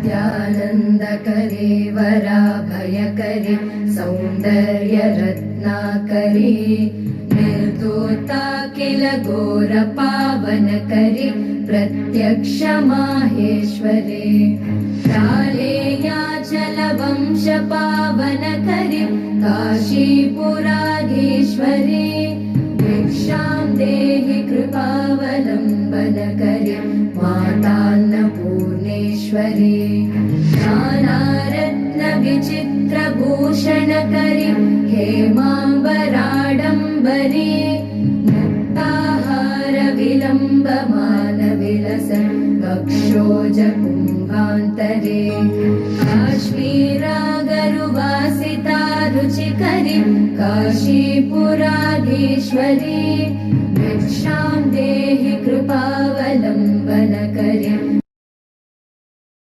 नित्यानन्दकरे वराभयकरे सौन्दर्यरत्नाकरी निर्दोता किल घोरपावनकरी प्रत्यक्ष माहेश्वरे कालेयाचलवंशपावनकरी काशीपुराधीश्वरी भिक्षां देहि कृपावलम्बनकरी मातान्नपूर्णेश्वरी नानारत्नविचित्रभूषणकरी हेमाम्बराडम्बरी मुक्ताहारविलम्बमानविलसन् वक्षोजकुम्भान्तरे काश्मीरागरुवासिता रुचिकरी काशीपुराधीश्वरी भिक्षां देहि कृपावलम्बनकरी।